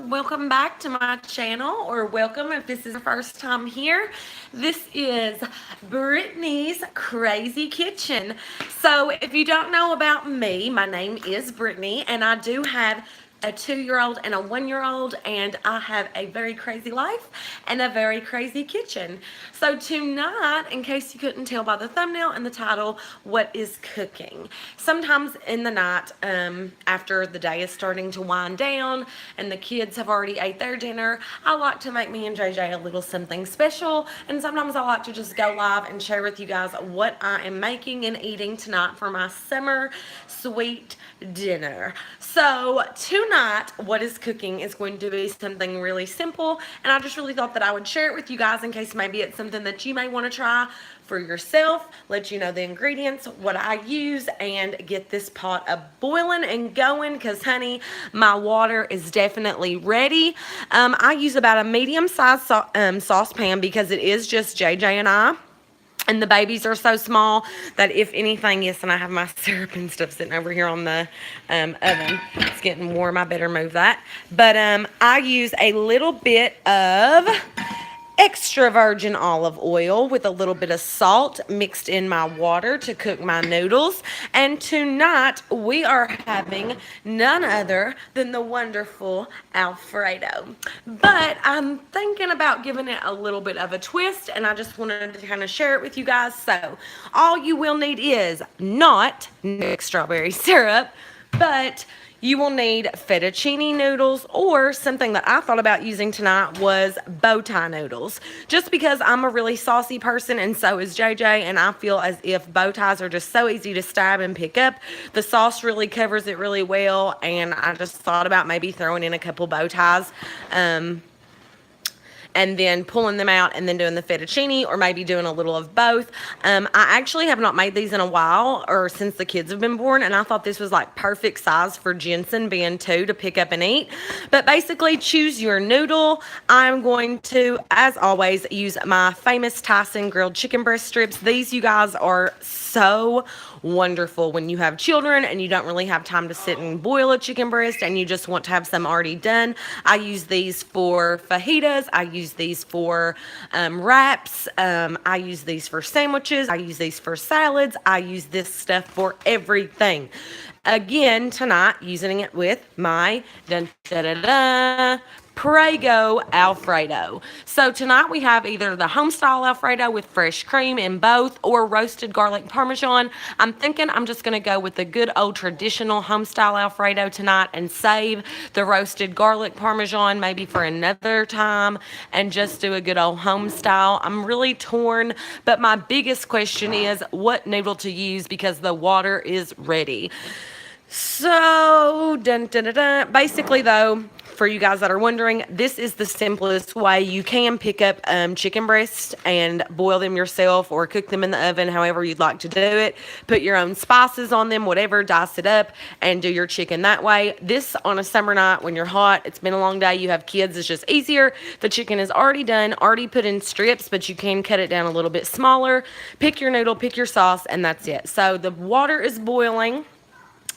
welcome back to my channel, or welcome if this is your first time here. This is Brittany's Crazy Kitchen. So if you don't know about me, my name is Brittany, and I do have a 2-year-old and a 1-year-old, and I have a very crazy life and a very crazy kitchen. So tonight, in case you couldn't tell by the thumbnail and the title, what is cooking? Sometimes in the night, after the day is starting to wind down and the kids have already ate their dinner, I like to make me and JJ a little something special, and sometimes I like to just go live and share with you guys what I am making and eating tonight for my summer sweet dinner. So tonight, what is cooking is going to be something really simple, and I just really thought that I would share it with you guys in case maybe it's something that you may want to try for yourself, let you know the ingredients, what I use, and get this pot a boiling and going, because honey, my water is definitely ready. I use about a medium-sized saucepan because it is just JJ and I. And the babies are so small that if anything, yes, and I have my syrup and stuff sitting over here on the oven. It's getting warm. I better move that. But I use a little bit of extra virgin olive oil with a little bit of salt mixed in my water to cook my noodles. And tonight we are having none other than the wonderful Alfredo. But I'm thinking about giving it a little bit of a twist, and I just wanted to kind of share it with you guys. So all you will need is not mixed strawberry syrup, but you will need fettuccine noodles, or something that I thought about using tonight was bow tie noodles. Just because I'm a really saucy person and so is JJ, and I feel as if bow ties are just so easy to stab and pick up. The sauce really covers it really well, and I just thought about maybe throwing in a couple bow ties. And then pulling them out and then doing the fettuccine, or maybe doing a little of both. I actually have not made these in a while, or since the kids have been born, and I thought this was like perfect size for Jensen being 2 to pick up and eat. But basically, choose your noodle. I'm going to, as always, use my famous Tyson grilled chicken breast strips. These, you guys, are so wonderful when you have children and you don't really have time to sit and boil a chicken breast and you just want to have some already done. I use these for fajitas. I use these for wraps. I use these for sandwiches. I use these for salads. I use this stuff for everything. Again, tonight, using it with my Prego Alfredo. So tonight we have either the home style Alfredo with fresh cream in both, or roasted garlic parmesan. I'm thinking I'm just going to go with the good old traditional home style Alfredo tonight and save the roasted garlic parmesan maybe for another time and just do a good old home style. I'm really torn, but my biggest question is what noodle to use because the water is ready. So, basically though, for you guys that are wondering, this is the simplest way. You can pick up chicken breasts and boil them yourself or cook them in the oven, however you'd like to do it. Put your own spices on them, whatever, dice it up, and do your chicken that way. This on a summer night when you're hot, it's been a long day, you have kids, it's just easier. The chicken is already done, already put in strips, but you can cut it down a little bit smaller. Pick your noodle, pick your sauce, and that's it. So the water is boiling.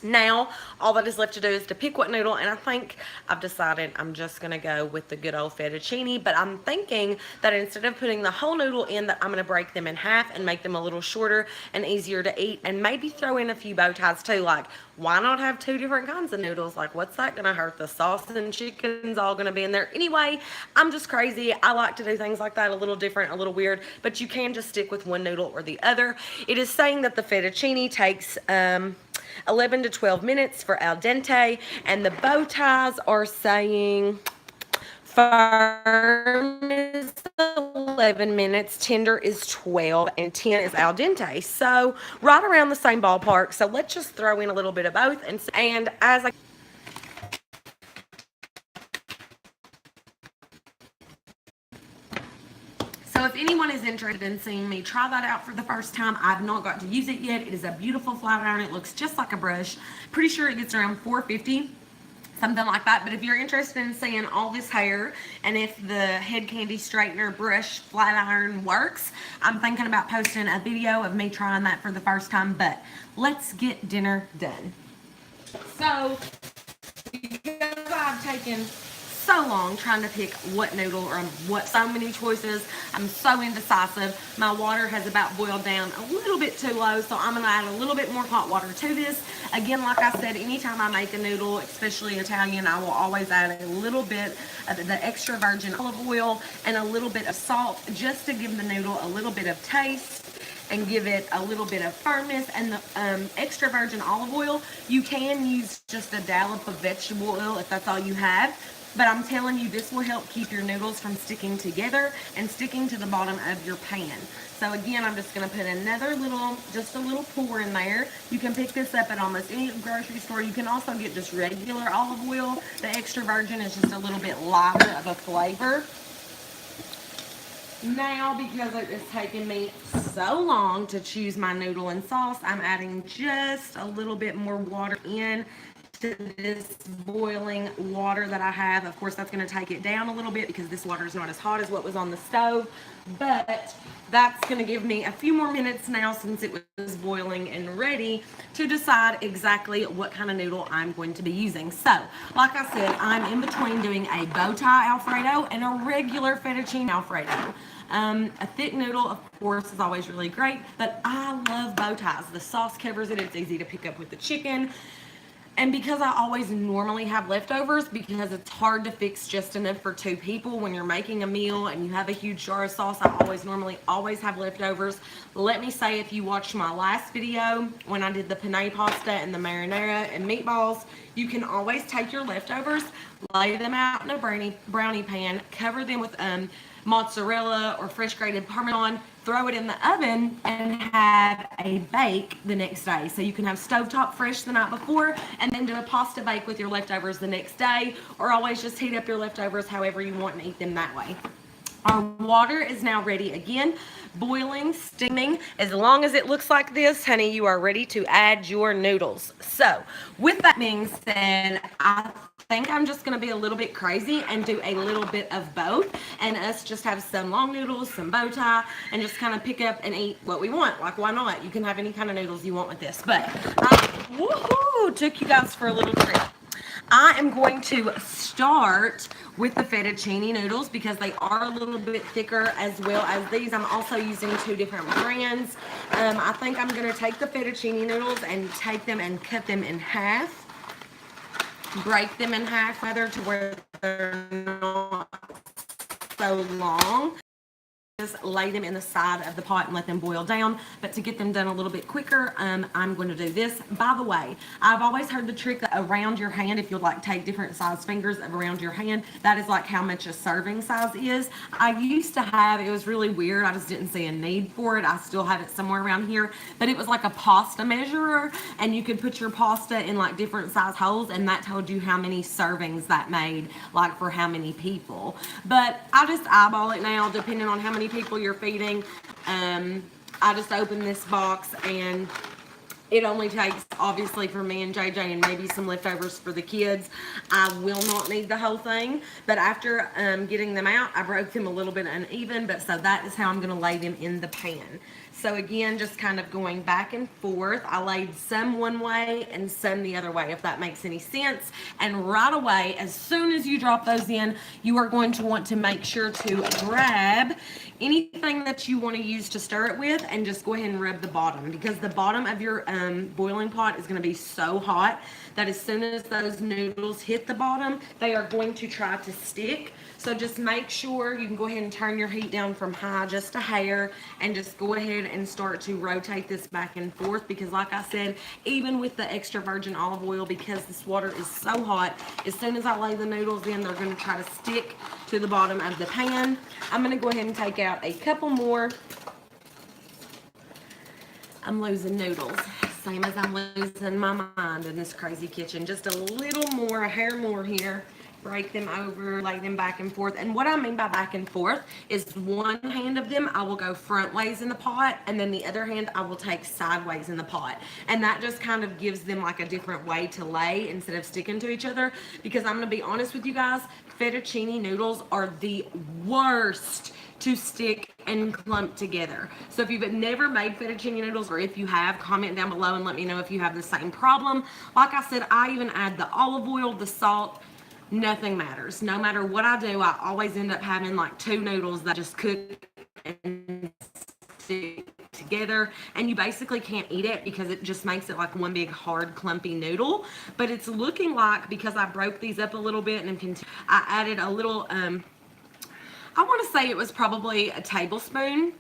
Now, all that is left to do is to pick what noodle, and I think I've decided I'm just going to go with the good old fettuccine, but I'm thinking that instead of putting the whole noodle in, that I'm going to break them in half and make them a little shorter and easier to eat, and maybe throw in a few bow ties too. Like, why not have 2 different kinds of noodles? Like, what's that going to hurt? The sauce and chicken's all going to be in there. Anyway, I'm just crazy. I like to do things like that, a little different, a little weird, but you can just stick with one noodle or the other. It is saying that the fettuccine takes 11 to 12 minutes for al dente, and the bow ties are saying firm is 11 minutes, tender is 12, and 10 is al dente. So right around the same ballpark. So let's just throw in a little bit of both, and as I So if anyone is interested in seeing me try that out for the first time, I've not got to use it yet. It is a beautiful flat iron. It looks just like a brush. Pretty sure it gets around $4.50, something like that. But if you're interested in seeing all this hair and if the head candy straightener brush flat iron works, I'm thinking about posting a video of me trying that for the first time. But let's get dinner done. So, you guys, I've taken so long trying to pick what noodle or what, so many choices. I'm so indecisive. My water has about boiled down a little bit too low, so I'm gonna add a little bit more hot water to this. Again, like I said, anytime I make a noodle, especially Italian, I will always add a little bit of the extra virgin olive oil and a little bit of salt just to give the noodle a little bit of taste and give it a little bit of firmness. And the extra virgin olive oil, you can use just a dollop of vegetable oil if that's all you have. But I'm telling you, this will help keep your noodles from sticking together and sticking to the bottom of your pan. So again, I'm just gonna put another little, just a little pour in there. You can pick this up at almost any grocery store. You can also get just regular olive oil. The extra virgin is just a little bit lighter of a flavor. Now, because it is taking me so long to choose my noodle and sauce, I'm adding just a little bit more water in to this boiling water that I have. Of course, that's going to take it down a little bit because this water is not as hot as what was on the stove, but that's going to give me a few more minutes now since it was boiling and ready to decide exactly what kind of noodle I'm going to be using. So, like I said, I'm in between doing a bow tie Alfredo and a regular fettuccine Alfredo. A thick noodle, of course, is always really great, but I love bow ties. The sauce covers it. It's easy to pick up with the chicken. And because I always normally have leftovers, because it's hard to fix just enough for 2 people when you're making a meal and you have a huge jar of sauce, I normally always have leftovers. Let me say, if you watched my last video when I did the penne pasta and the marinara and meatballs, you can always take your leftovers, lay them out in a brownie pan, cover them with mozzarella or fresh grated Parmesan, throw it in the oven and have a bake the next day. So you can have stovetop fresh the night before and then do a pasta bake with your leftovers the next day, or always just heat up your leftovers however you want and eat them that way. Our water is now ready again, boiling, steaming. As long as it looks like this, honey, you are ready to add your noodles. So with that being said, I think I'm just going to be a little bit crazy and do a little bit of both, and us just have some long noodles, some bow tie, and just kind of pick up and eat what we want. Like, why not? You can have any kind of noodles you want with this. But woohoo, took you guys for a little trip. I am going to start with the fettuccine noodles because they are a little bit thicker, as well as these. I'm also using 2 different brands. I think I'm going to take the fettuccine noodles and take them and cut them in half. Break them in half, rather, to where they're not so long. Just lay them in the side of the pot and let them boil down. But to get them done a little bit quicker, I'm going to do this. By the way, I've always heard the trick that around your hand, if you like take different size fingers around your hand, that is like how much a serving size is. I used to have, it was really weird, I just didn't see a need for it. I still have it somewhere around here, but it was like a pasta measurer, and you could put your pasta in like different size holes, and that told you how many servings that made, like for how many people. But I just eyeball it now, depending on how many people you're feeding. I just open this box, and it only takes, obviously, for me and JJ and maybe some leftovers for the kids. I will not need the whole thing, but after getting them out, I broke them a little bit uneven, but so that is how I'm going to lay them in the pan. So again, just kind of going back and forth. I laid some one way and some the other way, if that makes any sense. And right away, as soon as you drop those in, you are going to want to make sure to grab anything that you want to use to stir it with and just go ahead and rub the bottom, because the bottom of your boiling pot is going to be so hot that as soon as those noodles hit the bottom, they are going to try to stick. So just make sure you can go ahead and turn your heat down from high just a hair, and just go ahead and start to rotate this back and forth, because like I said, even with the extra virgin olive oil, because this water is so hot, as soon as I lay the noodles in, they're going to try to stick to the bottom of the pan. I'm going to go ahead and take out a couple more. I'm losing noodles, same as I'm losing my mind in this crazy kitchen. Just a little more, a hair more here. Break them over, lay them back and forth. And what I mean by back and forth is one hand of them I will go front ways in the pot, and then the other hand I will take sideways in the pot. And that just kind of gives them like a different way to lay instead of sticking to each other. Because I'm going to be honest with you guys, fettuccine noodles are the worst to stick and clump together. So if you've never made fettuccine noodles, or if you have, comment down below and let me know if you have the same problem. Like I said, I even add the olive oil, the salt, nothing matters. No matter what I do, I always end up having like 2 noodles that just cook and stick together, and you basically can't eat it because it just makes it like one big hard clumpy noodle. But it's looking like, because I broke these up a little bit and I added a little I want to say it was probably a tablespoon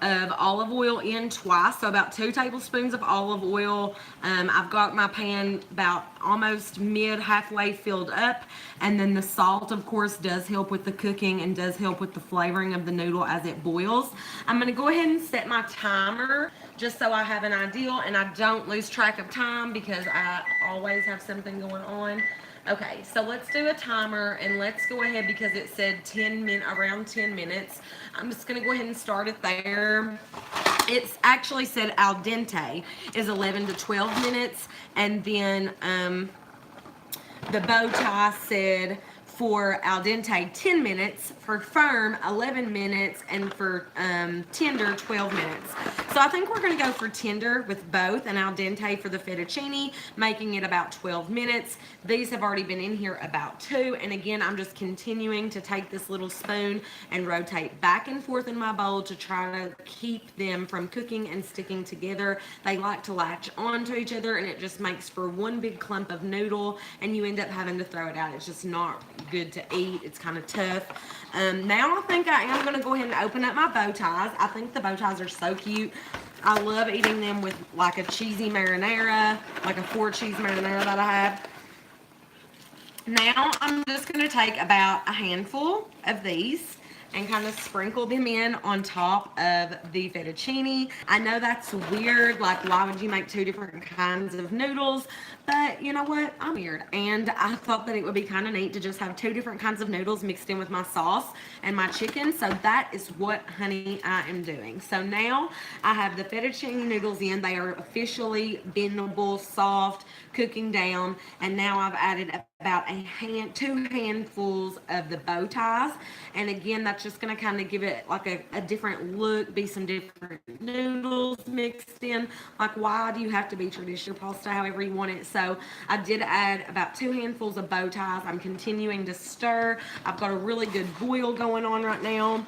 of olive oil in twice, so about 2 tablespoons of olive oil. I've got my pan about almost halfway filled up, and then the salt, of course, does help with the cooking and does help with the flavoring of the noodle as it boils. I'm going to go ahead and set my timer just so I have an idea and I don't lose track of time, because I always have something going on. Okay, so let's do a timer, and let's go ahead, because it said around 10 minutes. I'm just going to go ahead and start it there. It's actually said al dente is 11 to 12 minutes, and then the bow tie said for al dente 10 minutes, for firm 11 minutes, and for tender 12 minutes. So I think we're going to go for tender with both, and al dente for the fettuccine, making it about 12 minutes. These have already been in here about 2, and again, I'm just continuing to take this little spoon and rotate back and forth in my bowl to try to keep them from cooking and sticking together. They like to latch onto each other, and it just makes for one big clump of noodle, and you end up having to throw it out. It's just not good to eat. It's kind of tough. Now I think I am going to go ahead and open up my bow ties. I think the bow ties are so cute. I love eating them with like a cheesy marinara, like a 4-cheese marinara that I have. Now I'm just going to take about a handful of these and kind of sprinkle them in on top of the fettuccine. I know that's weird, like why would you make 2 different kinds of noodles? But you know what, I'm weird, and I thought that it would be kind of neat to just have 2 different kinds of noodles mixed in with my sauce and my chicken. So that is what, honey, I am doing. So now I have the fettuccine noodles in. They are officially bendable, soft, cooking down, and now I've added about 2 handfuls of the bow ties, and again, that's just going to kind of give it like a different look, be some different noodles mixed in. Like, why do you have to be traditional pasta, however you want it? So I did add about 2 handfuls of bow ties. I'm continuing to stir. I've got a really good boil going on right now.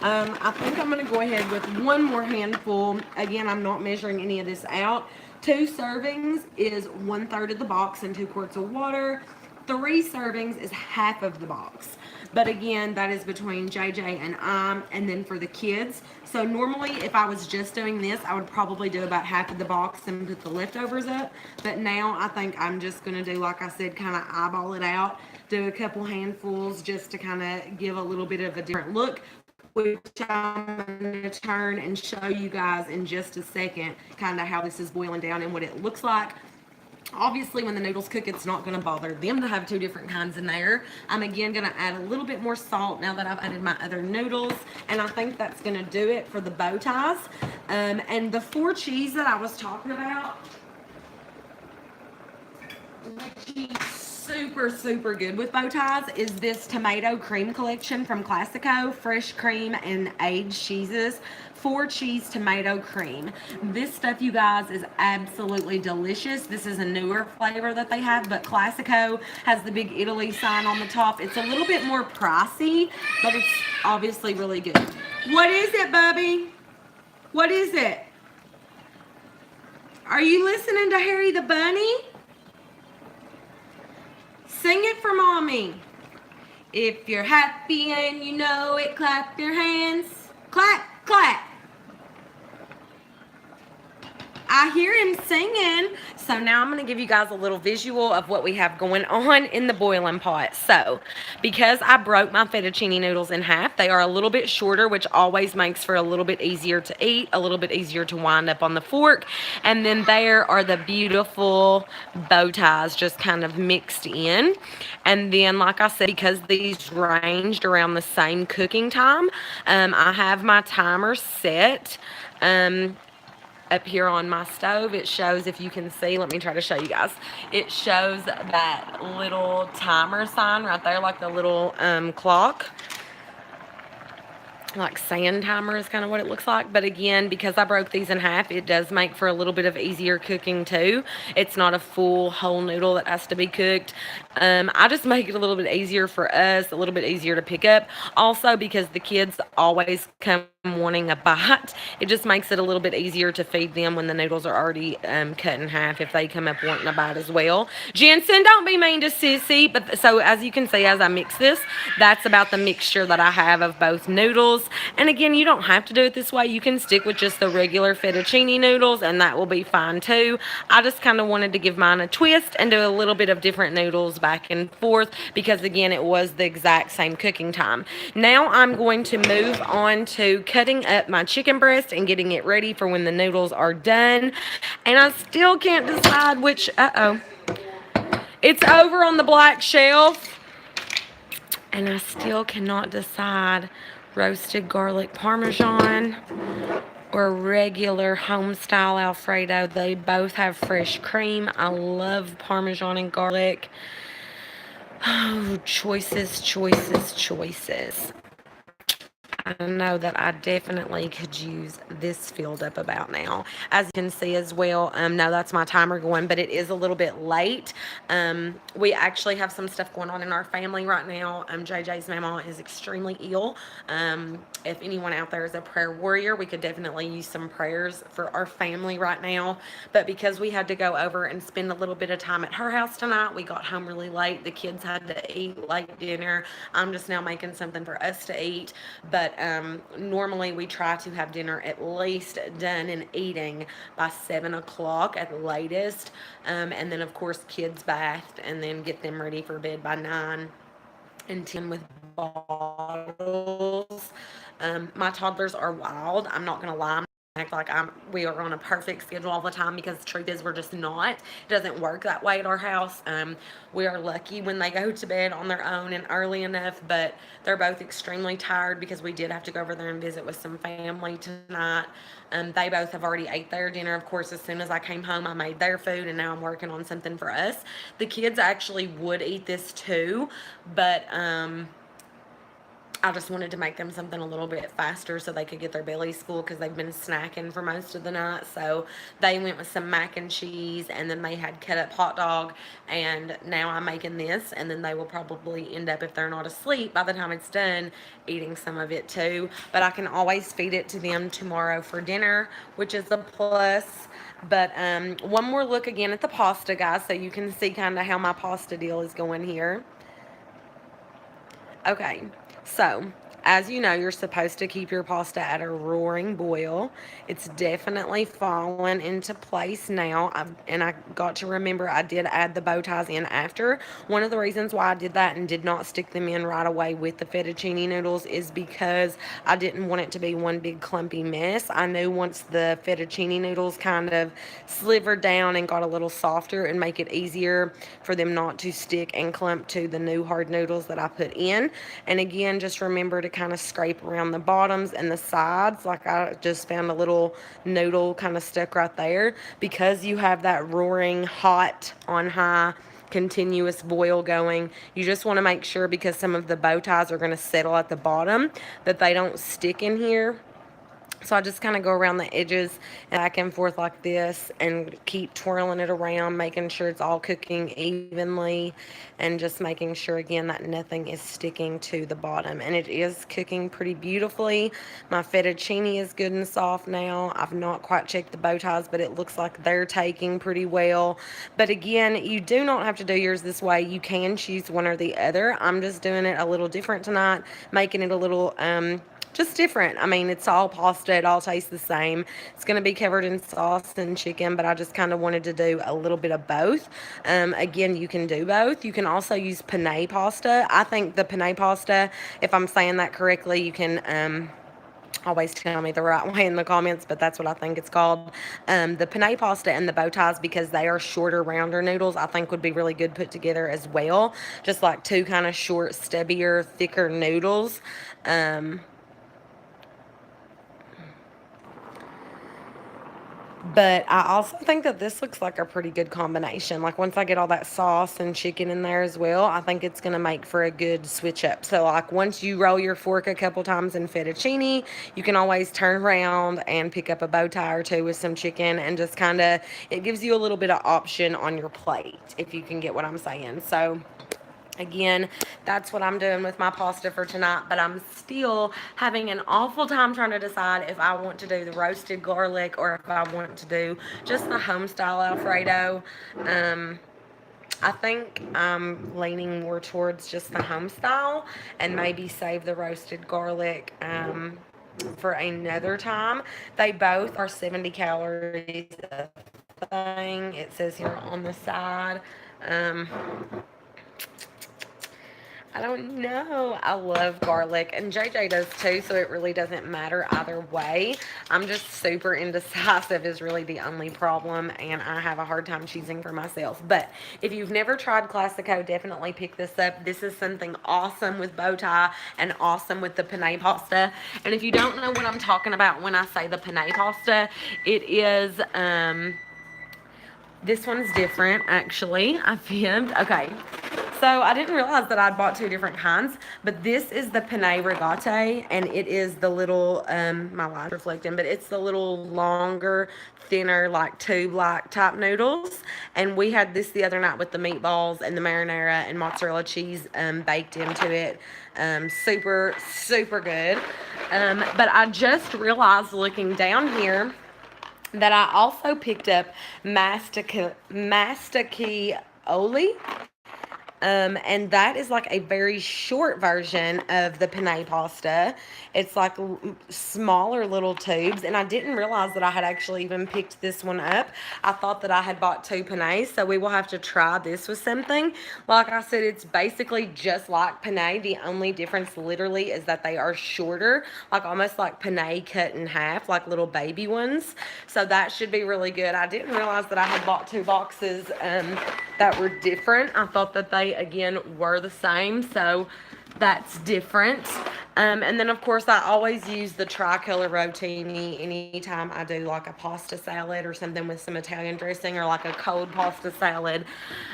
I think I'm going to go ahead with 1 more handful. Again, I'm not measuring any of this out. 2 servings is 1/3 of the box and 2 quarts of water. 3 servings is half of the box. But again, that is between JJ and I, and then for the kids. So normally, if I was just doing this, I would probably do about half of the box and put the leftovers up. But now I think I'm just going to do, like I said, kind of eyeball it out. Do a couple handfuls just to kind of give a little bit of a different look, which I'm going to turn and show you guys in just a second kind of how this is boiling down and what it looks like. Obviously, when the noodles cook, it's not going to bother them to have 2 different kinds in there. I'm again going to add a little bit more salt now that I've added my other noodles, and I think that's going to do it for the bow ties. And the 4 cheese that I was talking about, which is super good with bow ties, is this tomato cream collection from Classico, fresh cream and aged cheeses. 4 cheese tomato cream. This stuff, you guys, is absolutely delicious. This is a newer flavor that they have, but Classico has the big Italy sign on the top. It's a little bit more pricey, but it's obviously really good. What is it, Bubby? What is it? Are you listening to Harry the Bunny? Sing it for Mommy. If you're happy and you know it, clap your hands. Clap, clap. I hear him singing. So now I'm going to give you guys a little visual of what we have going on in the boiling pot. So because I broke my fettuccine noodles in half, they are a little bit shorter, which always makes for a little bit easier to eat, a little bit easier to wind up on the fork. And then there are the beautiful bow ties just kind of mixed in. And then, like I said, because these ranged around the same cooking time, I have my timer set. Up here on my stove, it shows, if you can see, let me try to show you guys. It shows that little timer sign right there, like the little clock. like sand timer is kind of what it looks like. But again, because I broke these in half, it does make for a little bit of easier cooking too. It's not a full whole noodle that has to be cooked. I just make it a little bit easier for us, a little bit easier to pick up. Also, because the kids always come wanting a bite, it just makes it a little bit easier to feed them when the noodles are already cut in half if they come up wanting a bite as well. Jensen, don't be mean to Sissy. But so as you can see, as I mix this, that's about the mixture that I have of both noodles. And again, you don't have to do it this way. You can stick with just the regular fettuccine noodles and that will be fine too. I just kind of wanted to give mine a twist and do a little bit of different noodles back and forth because again, it was the exact same cooking time. Now I'm going to move on to cutting up my chicken breast and getting it ready for when the noodles are done. And I still can't decide which, it's over on the black shelf. And I still cannot decide roasted garlic parmesan or regular home style Alfredo. They both have fresh cream. I love parmesan and garlic. Oh, choices, choices, choices. I know that I definitely could use this filled up about now. As you can see as well, no, that's my timer going, but it is a little bit late. We actually have some stuff going on in our family right now. JJ's mama is extremely ill. If anyone out there is a prayer warrior, we could definitely use some prayers for our family right now. But because we had to go over and spend a little bit of time at her house tonight, we got home really late. The kids had to eat late dinner. I'm just now making something for us to eat. But normally we try to have dinner at least done and eating by 7 o'clock at the latest. And then, of course, kids bathed and then get them ready for bed by 9 and 10 with bottles. My toddlers are wild. I'm not going to lie. Act like we are on a perfect schedule all the time because the truth is we're just not. It doesn't work that way at our house. We are lucky when they go to bed on their own and early enough, but they're both extremely tired because we did have to go over there and visit with some family tonight. They both have already ate their dinner. Of course, as soon as I came home, I made their food and now I'm working on something for us. The kids actually would eat this too, but I just wanted to make them something a little bit faster so they could get their bellies full because they've been snacking for most of the night. So they went with some mac and cheese and then they had cut up hot dog. And now I'm making this and then they will probably end up, if they're not asleep by the time it's done, eating some of it too. But I can always feed it to them tomorrow for dinner, which is a plus. But one more look again at the pasta, guys, so you can see kind of how my pasta deal is going here. Okay, so as you know, you're supposed to keep your pasta at a roaring boil. It's definitely fallen into place now. And I got to remember I did add the bow ties in after. One of the reasons why I did that and did not stick them in right away with the fettuccine noodles is because I didn't want it to be one big clumpy mess. I knew once the fettuccine noodles kind of slivered down and got a little softer and make it easier for them not to stick and clump to the new hard noodles that I put in. And again, just remember to kind of scrape around the bottoms and the sides. Like I just found a little noodle kind of stuck right there. Because you have that roaring hot on high continuous boil going, you just want to make sure, because some of the bow ties are going to settle at the bottom, that they don't stick in here. So I just kind of go around the edges and back and forth like this and keep twirling it around, making sure it's all cooking evenly and just making sure, again, that nothing is sticking to the bottom. And it is cooking pretty beautifully. My fettuccine is good and soft now. I've not quite checked the bow ties, but it looks like they're taking pretty well. But again, you do not have to do yours this way. You can choose one or the other. I'm just doing it a little different tonight, making it a little just different. I mean, it's all pasta. It all tastes the same. It's going to be covered in sauce and chicken, but I just kind of wanted to do a little bit of both. Again, you can do both. You can also use penne pasta. I think the penne pasta, if I'm saying that correctly, you can always tell me the right way in the comments, but that's what I think it's called. The penne pasta and the bow ties, because they are shorter, rounder noodles, I think would be really good put together as well. Just like two kind of short, stubbier, thicker noodles. But I also think that this looks like a pretty good combination. Like once I get all that sauce and chicken in there as well, I think it's going to make for a good switch up. So like once you roll your fork a couple times in fettuccine, you can always turn around and pick up a bow tie or two with some chicken and just kind of, it gives you a little bit of option on your plate, if you can get what I'm saying. So again, that's what I'm doing with my pasta for tonight, but I'm still having an awful time trying to decide if I want to do the roasted garlic or if I want to do just the home style Alfredo. Um, I think I'm leaning more towards just the home style and maybe save the roasted garlic for another time. They both are 70 calories a thing. It says here on the side. Um, I don't know. I love garlic, and JJ does too, so it really doesn't matter either way. I'm just super indecisive, is really the only problem, and I have a hard time choosing for myself. But if you've never tried Classico, definitely pick this up. This is something awesome with bow tie and awesome with the penne pasta. And if you don't know what I'm talking about when I say the penne pasta, it is this one's different, actually. I filmed. Okay. So I didn't realize that I'd bought two different kinds, but this is the penne rigate, and it is the little, my line's reflecting, but it's the little longer, thinner, like tube-like type noodles. And we had this the other night with the meatballs and the marinara and mozzarella cheese baked into it. Super, super good. But I just realized looking down here that I also picked up Mastichioli, and that is like a very short version of the penne pasta. It's like smaller little tubes, and I didn't realize that I had actually even picked this one up. I thought that I had bought two pennes, so we will have to try this with something. Like I said, it's basically just like penne. The only difference literally is that they are shorter, like almost like penne cut in half, like little baby ones. So that should be really good. I didn't realize that I had bought two boxes that were different. I thought that they again were the same, so that's different. And then of course I always use the tricolor rotini anytime I do like a pasta salad or something with some Italian dressing, or like a cold pasta salad.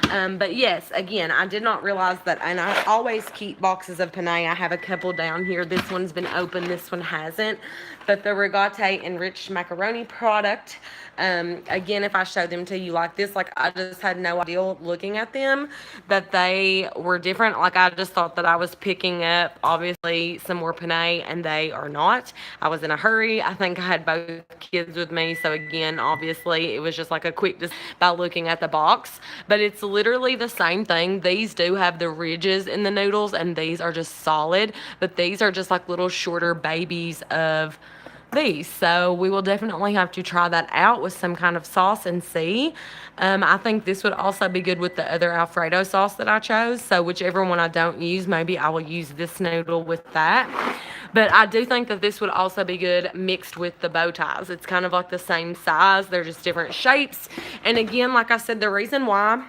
But yes, again, I did not realize that, and I always keep boxes of penne. I have a couple down here. This one's been open, this one hasn't. But the Rigate enriched macaroni product, again, if I show them to you like this, like I just had no idea looking at them that they were different. Like I just thought that I was picking up obviously some more penne, and they are not. I was in a hurry. I think I had both kids with me, so again, obviously it was just like a quick by looking at the box. But it's literally the same thing. These do have the ridges in the noodles, and these are just solid, but these are just like little shorter babies of these. So we will definitely have to try that out with some kind of sauce and see. I think this would also be good with the other Alfredo sauce that I chose. So whichever one I don't use, maybe I will use this noodle with that. But I do think that this would also be good mixed with the bow ties. It's kind of like the same size. They're just different shapes. And again, like I said, the reason why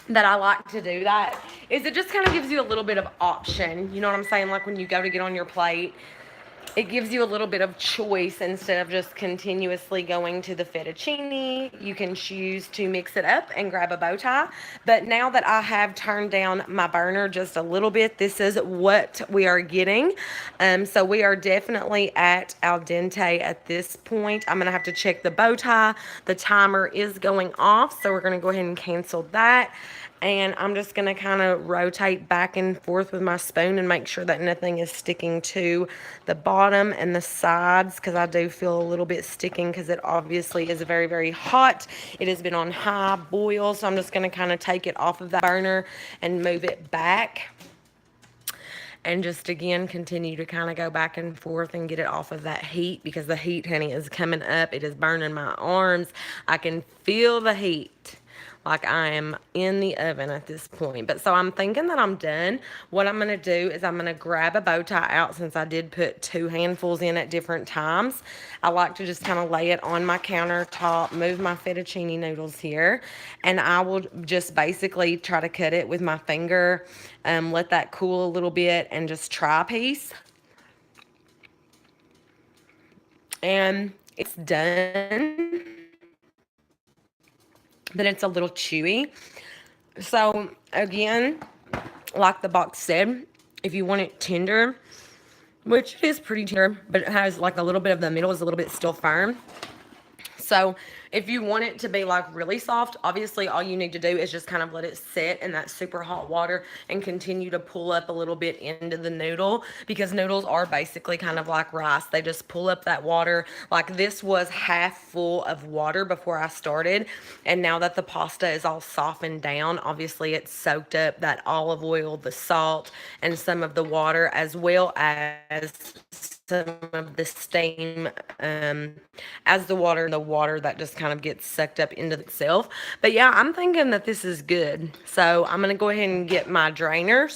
that I like to do that is it just kind of gives you a little bit of option. You know what I'm saying? Like when you go to get on your plate, it gives you a little bit of choice instead of just continuously going to the fettuccine. You can choose to mix it up and grab a bow tie. But now that I have turned down my burner just a little bit, this is what we are getting. So we are definitely at al dente at this point. I'm going to have to check the bow tie. The timer is going off, so we're going to go ahead and cancel that. And I'm just going to kind of rotate back and forth with my spoon and make sure that nothing is sticking to the bottom and the sides, because I do feel a little bit sticking because it obviously is very, very hot. It has been on high boil, so I'm just going to kind of take it off of that burner and move it back. And just again continue to kind of go back and forth and get it off of that heat, because the heat, honey, is coming up. It is burning my arms. I can feel the heat. Like I am in the oven at this point. But so I'm thinking that I'm done. What I'm going to do is I'm going to grab a bow tie out, since I did put 2 handfuls in at different times. I like to just kind of lay it on my countertop, move my fettuccine noodles here, and I will just basically try to cut it with my finger, let that cool a little bit, and just try a piece. And it's done. then it's a little chewy. So again, like the box said, if you want it tender, which is pretty tender, but it has like a little bit of the middle is a little bit still firm. So if you want it to be like really soft, obviously all you need to do is just kind of let it sit in that super hot water and continue to pull up a little bit into the noodle, because noodles are basically kind of like rice. They just pull up that water. Like this was half full of water before I started. And now that the pasta is all softened down, obviously it's soaked up that olive oil, the salt, and some of the water, as well as some of the steam as the water that just kind of gets sucked up into itself. But yeah, I'm thinking that this is good. So I'm gonna go ahead and get my strainer,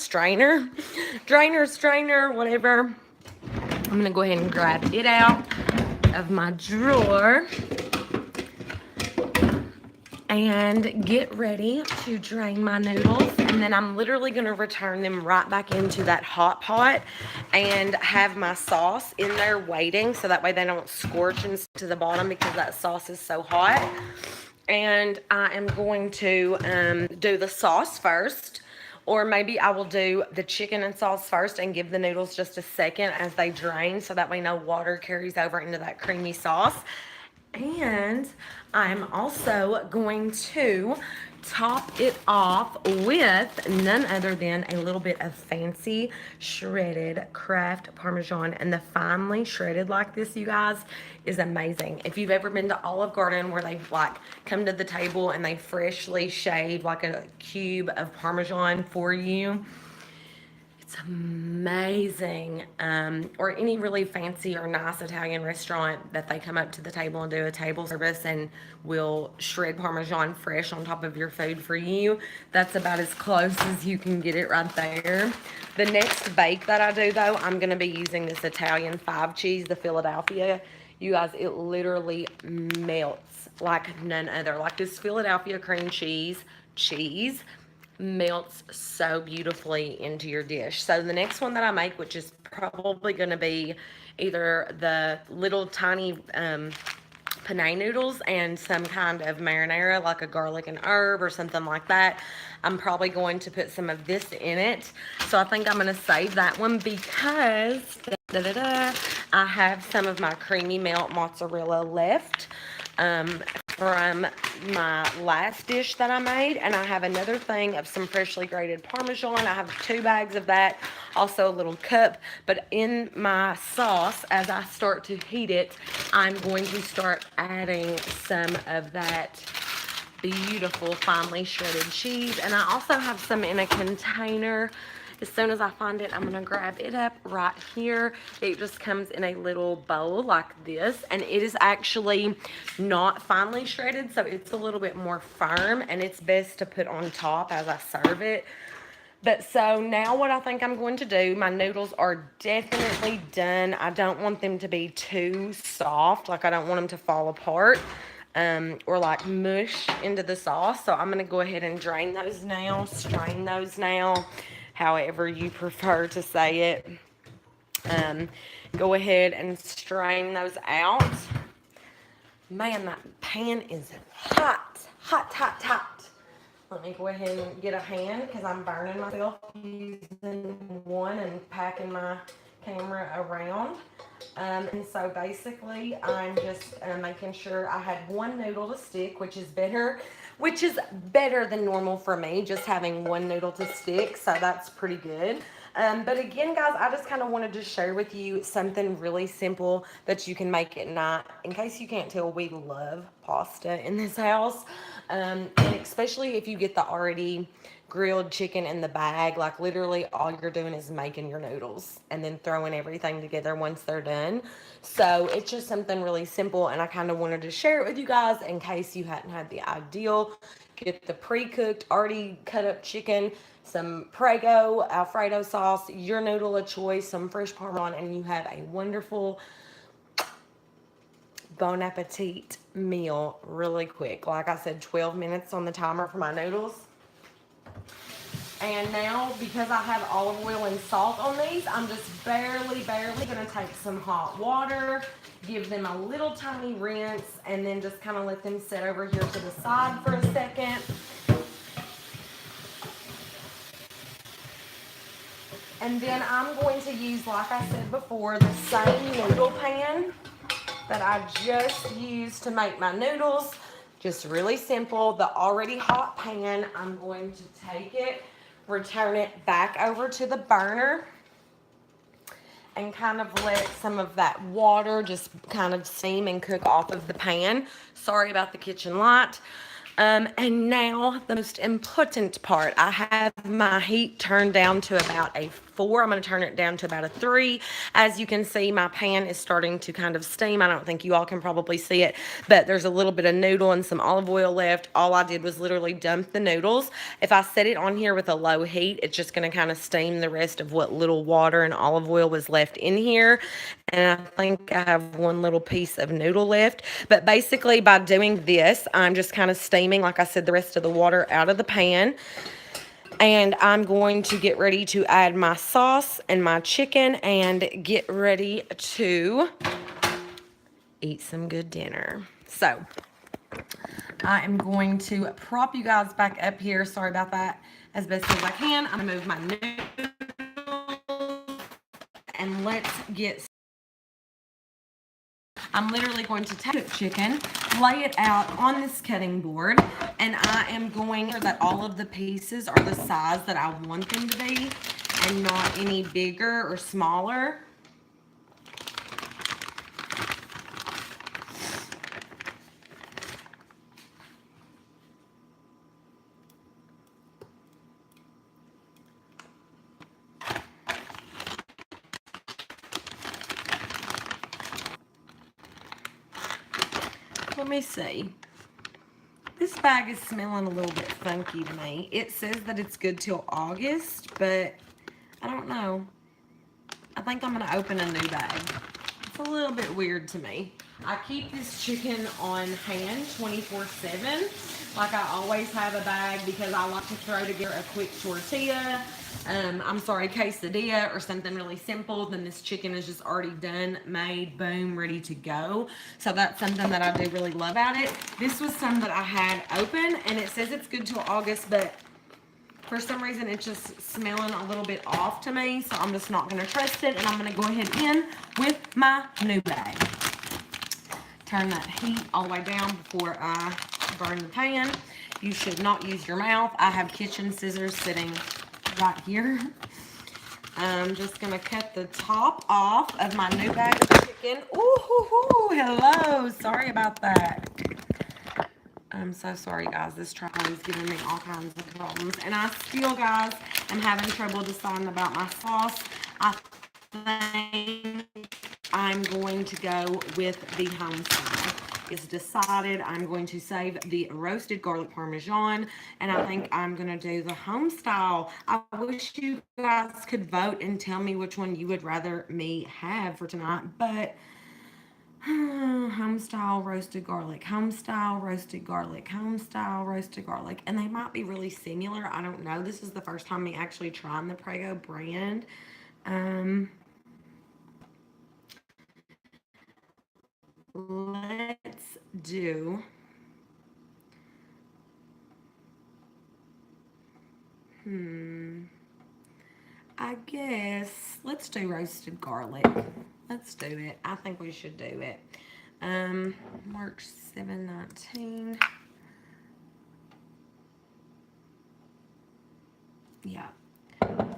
whatever. I'm gonna go ahead and grab it out of my drawer and get ready to drain my noodles. And then I'm literally going to return them right back into that hot pot and have my sauce in there waiting, so that way they don't scorch into the bottom because that sauce is so hot. And I am going to do the sauce first, or maybe I will do the chicken and sauce first and give the noodles just a second as they drain, so that way no water carries over into that creamy sauce. And I'm also going to top it off with none other than a little bit of fancy shredded Kraft Parmesan. And the finely shredded like this, you guys, is amazing. If you've ever been to Olive Garden where they've like come to the table and they freshly shave like a cube of Parmesan for you, it's amazing. Or any really fancy or nice Italian restaurant that they come up to the table and do a table service and will shred Parmesan fresh on top of your food for you. That's about as close as you can get it right there. The next bake that I do, though, I'm going to be using this Italian 5 cheese, the Philadelphia. You guys, it literally melts like none other. Like this Philadelphia cream cheese melts so beautifully into your dish. So the next one that I make, which is probably going to be either the little tiny penne noodles and some kind of marinara, like a garlic and herb or something like that, I'm probably going to put some of this in it. So I think I'm going to save that one because I have some of my creamy melt mozzarella left from my last dish that I made, and I have another thing of some freshly grated Parmesan. I have 2 bags of that, also a little cup. But in my sauce, as I start to heat it, I'm going to start adding some of that beautiful finely shredded cheese. And I also have some in a container. As soon as I find it, I'm going to grab it up right here. It just comes in a little bowl like this, and it is actually not finely shredded, so it's a little bit more firm, and it's best to put on top as I serve it. But so now what I think I'm going to do, my noodles are definitely done. I don't want them to be too soft, like I don't want them to fall apart or like mush into the sauce. So I'm going to go ahead and drain those now, strain those now, however you prefer to say it. Go ahead and strain those out. Man, that pan is hot. Let me go ahead and get a hand because I'm burning myself using one and packing my camera around. And so basically I'm just making sure I had one noodle to stick, which is better than normal for me, just having one noodle to stick. So that's pretty good. But again, guys, I just kind of wanted to share with you something really simple that you can make at night. In case you can't tell, we love pasta in this house. And especially if you get the already grilled chicken in the bag, like literally all you're doing is making your noodles and then throwing everything together once they're done. So it's just something really simple, and I kind of wanted to share it with you guys in case you hadn't had the ideal. Get the pre-cooked, already cut up chicken, some Prego, Alfredo sauce, your noodle of choice, some fresh Parmesan, and you have a wonderful bon appetit meal really quick. Like I said, 12 minutes on the timer for my noodles. And now, because I have olive oil and salt on these, I'm just barely going to take some hot water, give them a little tiny rinse, and then just kind of let them sit over here to the side for a second. And then I'm going to use, like I said before, the same noodle pan that I just used to make my noodles. Just really simple. The already hot pan, I'm going to take it, return it back over to the burner, and kind of let some of that water just kind of steam and cook off of the pan. Sorry about the kitchen light. And now the most important part, I have my heat turned down to about a 4. I'm going to turn it down to about a 3. As you can see, my pan is starting to kind of steam. I don't think you all can probably see it, but there's a little bit of noodle and some olive oil left. All I did was literally dump the noodles. If I set it on here with a low heat, it's just going to kind of steam the rest of what little water and olive oil was left in here. And I think I have one little piece of noodle left. But basically, by doing this, I'm just kind of steaming, like I said, the rest of the water out of the pan. And I'm going to get ready to add my sauce and my chicken and get ready to eat some good dinner. So I am going to prop you guys back up here. Sorry about that. As best as I can. I'm going to move my noodles and let's get. I'm literally going to take the chicken, lay it out on this cutting board, and I am going so that all of the pieces are the size that I want them to be and not any bigger or smaller. Let me see. This bag is smelling a little bit funky to me. It says that it's good till August, but I don't know. I think I'm going to open a new bag. It's a little bit weird to me. I keep this chicken on hand 24/7. Like I always have a bag because I like to throw together a quick tortilla. Quesadilla or something really simple. Then this chicken is just already done, made, boom, ready to go. So that's something that I do really love about it. This was some that I had open, and it says it's good till August, but for some reason it's just smelling a little bit off to me. So I'm just not going to trust it, and I'm going to go ahead in with my new bag. Turn that heat all the way down before I burn the pan. You should not use your mouth. I have kitchen scissors sitting right here. I'm just going to cut the top off of my new bag of chicken. Ooh, hello. Sorry about that. I'm so sorry, guys. This tripod is giving me all kinds of problems. And I still, guys, am having trouble deciding about my sauce. I think I'm going to go with the homestyle. It's decided I'm going to save the roasted garlic parmesan, and I think I'm going to do the homestyle. I wish you guys could vote and tell me which one you would rather me have for tonight, but homestyle roasted garlic, homestyle roasted garlic, homestyle roasted garlic, and they might be really similar. I don't know. This is the first time me actually trying the Prego brand. Let's do I guess let's do roasted garlic. Let's do it. I think we should do it. March 7/19. Yeah.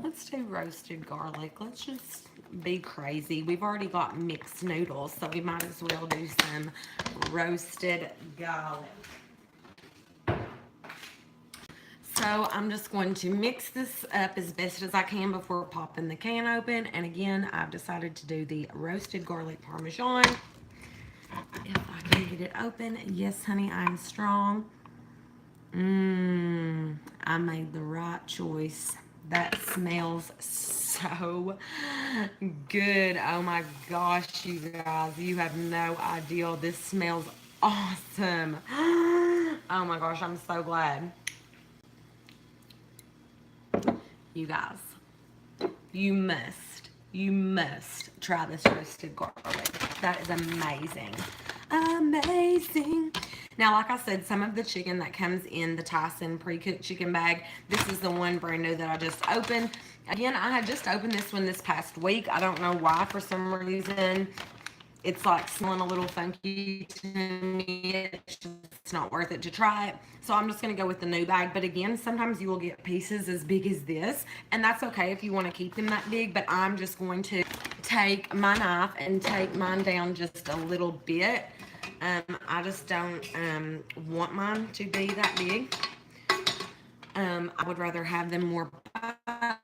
Let's do roasted garlic. Let's just be crazy. We've already got mixed noodles, so we might as well do some roasted garlic. So I'm just going to mix this up as best as I can before popping the can open. And again, I've decided to do the roasted garlic parmesan. If I can get it open. Yes, honey, I'm strong. I made the right choice. That smells so good. Oh my gosh, you guys. You have no idea. This smells awesome. Oh my gosh, I'm so glad. You guys, you must try this roasted garlic. That is amazing. Amazing. Now, like I said, some of the chicken that comes in the Tyson pre-cooked chicken bag, this is the one brand new that I just opened. Again, I had just opened this one this past week. I don't know why, for some reason, it's like smelling a little funky to me. It's not worth it to try it. So I'm just going to go with the new bag. But again, sometimes you will get pieces as big as this. And that's okay if you want to keep them that big. But I'm just going to take my knife and take mine down just a little bit. I just don't want mine to be that big. I would rather have them more size.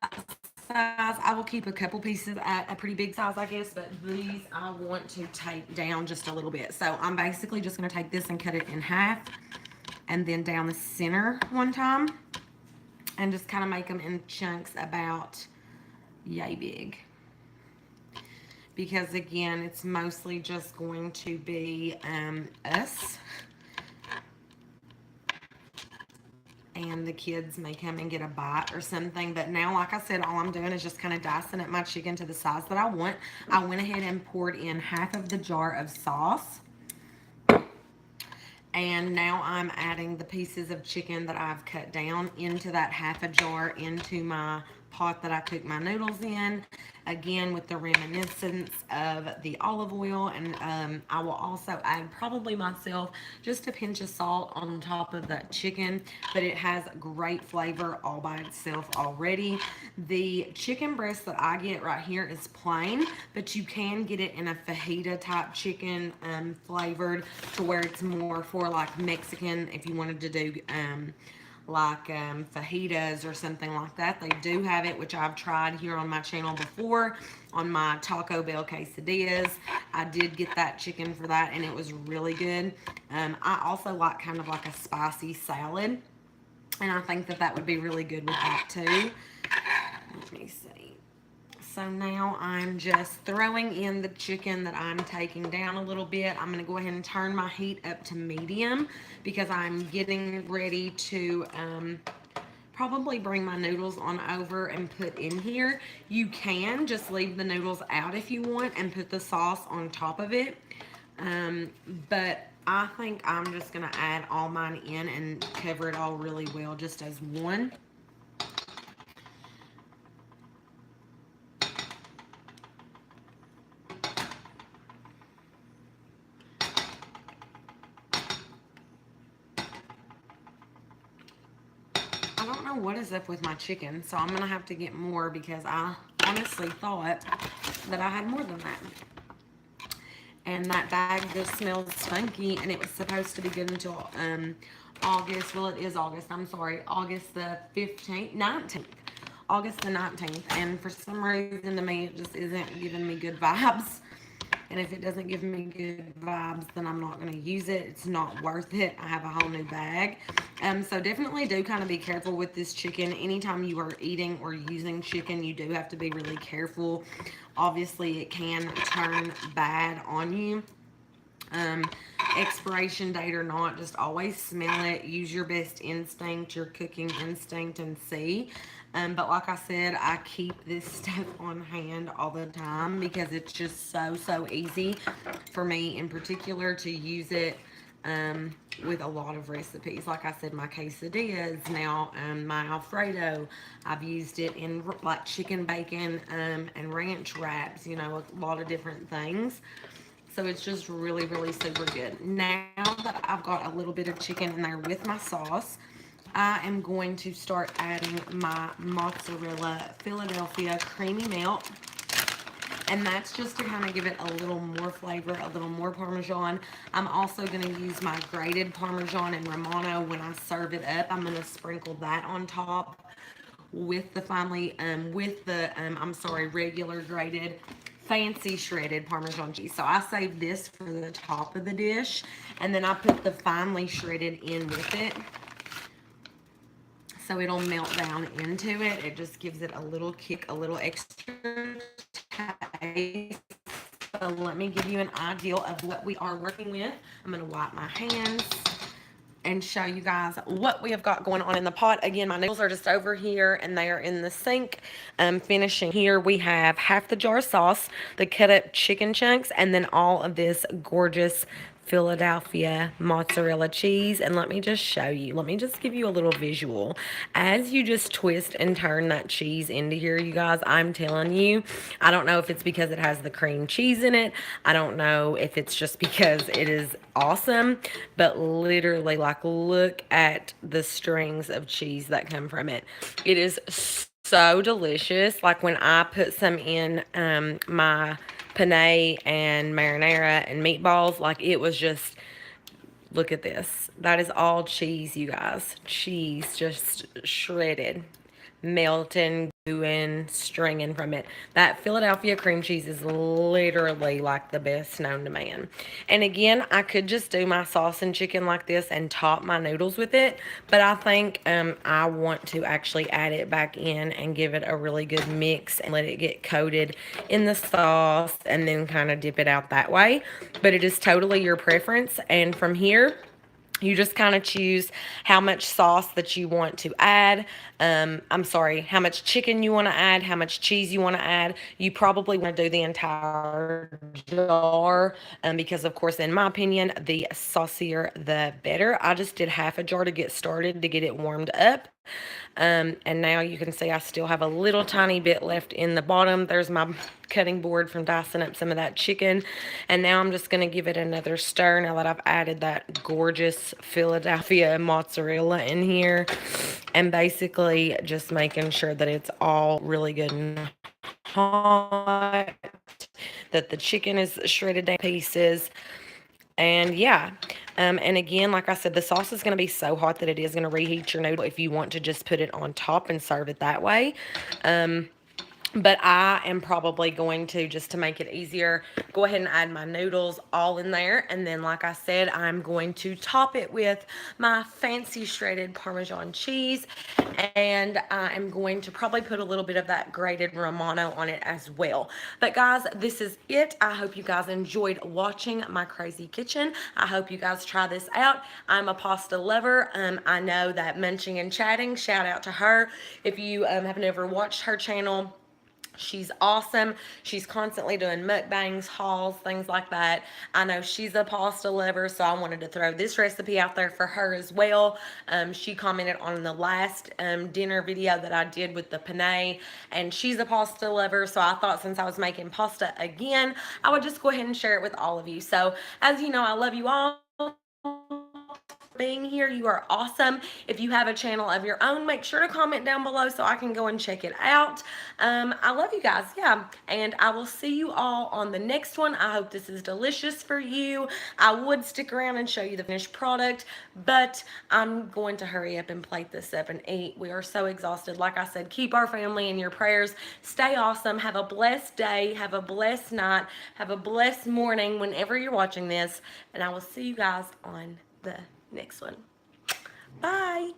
I will keep a couple pieces at a pretty big size, I guess, but these I want to take down just a little bit. So I'm basically just going to take this and cut it in half and then down the center one time and just kind of make them in chunks about yay big. Because again, it's mostly just going to be us. And the kids may come and get a bite or something. But now, like I said, all I'm doing is just kind of dicing up my chicken to the size that I want. I went ahead and poured in half of the jar of sauce. And now I'm adding the pieces of chicken that I've cut down into that half a jar into my pot that I cook my noodles in. Again, with the reminiscence of the olive oil. And I will also add probably myself just a pinch of salt on top of that chicken. But it has great flavor all by itself already. The chicken breast that I get right here is plain. But you can get it in a fajita type chicken flavored to where it's more for like Mexican if you wanted to do fajitas or something like that. They do have it, which I've tried here on my channel before on my Taco Bell quesadillas. I did get that chicken for that and it was really good. I also like kind of like a spicy salad and I think that that would be really good with that too. Let me see. So now I'm just throwing in the chicken that I'm taking down a little bit. I'm going to go ahead and turn my heat up to medium because I'm getting ready to probably bring my noodles on over and put in here. You can just leave the noodles out if you want and put the sauce on top of it. But I think I'm just going to add all mine in and cover it all really well just as one. I don't know what is up with my chicken, so I'm going to have to get more because I honestly thought that I had more than that. And that bag just smells funky, and it was supposed to be good until August. Well, it is August. I'm sorry. August the 15th, 19th. August the 19th. And for some reason to me, it just isn't giving me good vibes. And if it doesn't give me good vibes, then I'm not going to use it. It's not worth it. I have a whole new bag. So definitely do kind of be careful with this chicken. Anytime you are eating or using chicken, you do have to be really careful. Obviously, it can turn bad on you. Expiration date or not, just always smell it. Use your best instinct, your cooking instinct, and see. But like I said, I keep this stuff on hand all the time because it's just so easy for me in particular to use it with a lot of recipes. Like I said, my quesadillas, now my Alfredo, I've used it in like chicken bacon and ranch wraps, you know, a lot of different things. So it's just really super good. Now that I've got a little bit of chicken in there with my sauce, I am going to start adding my mozzarella Philadelphia creamy melt. And that's just to kind of give it a little more flavor, a little more Parmesan. I'm also going to use my grated Parmesan and Romano when I serve it up. I'm going to sprinkle that on top with the regular grated fancy shredded Parmesan cheese. So I saved this for the top of the dish, and then I put the finely shredded in with it. So it'll melt down into it. It just gives it a little kick, a little extra taste. So let me give you an idea of what we are working with. I'm going to wipe my hands. and show you guys what we have got going on in the pot. Again, my noodles are just over here and they are in the sink. Finishing here, we have half the jar of sauce, the cut up chicken chunks, and then all of this gorgeous Philadelphia mozzarella cheese. And let me just show you, let me just give you a little visual. As you just twist and turn that cheese into here, you guys, I'm telling you, I don't know if it's because it has the cream cheese in it. I don't know if it's just because it is awesome, but literally, like, look at the strings of cheese that come from it. It is so delicious. Like, when I put some in my penne and marinara and meatballs, like, it was just, look at this. That is all cheese, you guys. Cheese just shredded, melting, gooing, stringing from it. That Philadelphia cream cheese is literally like the best known to man. And again, I could just do my sauce and chicken like this and top my noodles with it, but I think I want to actually add it back in and give it a really good mix and let it get coated in the sauce and then kind of dip it out that way. But it is totally your preference. And from here, you just kind of choose how much sauce that you want to add. How much chicken you want to add, how much cheese you want to add. You probably want to do the entire jar because, of course, in my opinion, the saucier, the better. I just did half a jar to get started, to get it warmed up. And now you can see I still have a little tiny bit left in the bottom. There's my cutting board from dicing up some of that chicken. And now I'm just going to give it another stir now that I've added that gorgeous Philadelphia mozzarella in here. And basically just making sure that it's all really good and hot, that the chicken is shredded down pieces. And yeah, and again, like I said, the sauce is going to be so hot that it is going to reheat your noodle if you want to just put it on top and serve it that way. But I am probably going to, just to make it easier, go ahead and add my noodles all in there. And then, like I said, I'm going to top it with my fancy shredded Parmesan cheese. And I am going to probably put a little bit of that grated Romano on it as well. But guys, this is it. I hope you guys enjoyed watching my crazy kitchen. I hope you guys try this out. I'm a pasta lover. I know that Munching and Chatting, shout out to her. If you have never watched her channel, she's awesome. She's constantly doing mukbangs, hauls, things like that. I know she's a pasta lover, so I wanted to throw this recipe out there for her as well. She commented on the last dinner video that I did with the penne, and she's a pasta lover, so I thought since I was making pasta again, I would just go ahead and share it with all of you. So, as you know, I love you all being here. You are awesome. If you have a channel of your own, make sure to comment down below so I can go and check it out. I love you guys. Yeah. And I will see you all on the next one. I hope this is delicious for you. I would stick around and show you the finished product, but I'm going to hurry up and plate this up and eat. We are so exhausted. Like I said, keep our family in your prayers. Stay awesome. Have a blessed day. Have a blessed night. Have a blessed morning whenever you're watching this. And I will see you guys on the next one. Bye.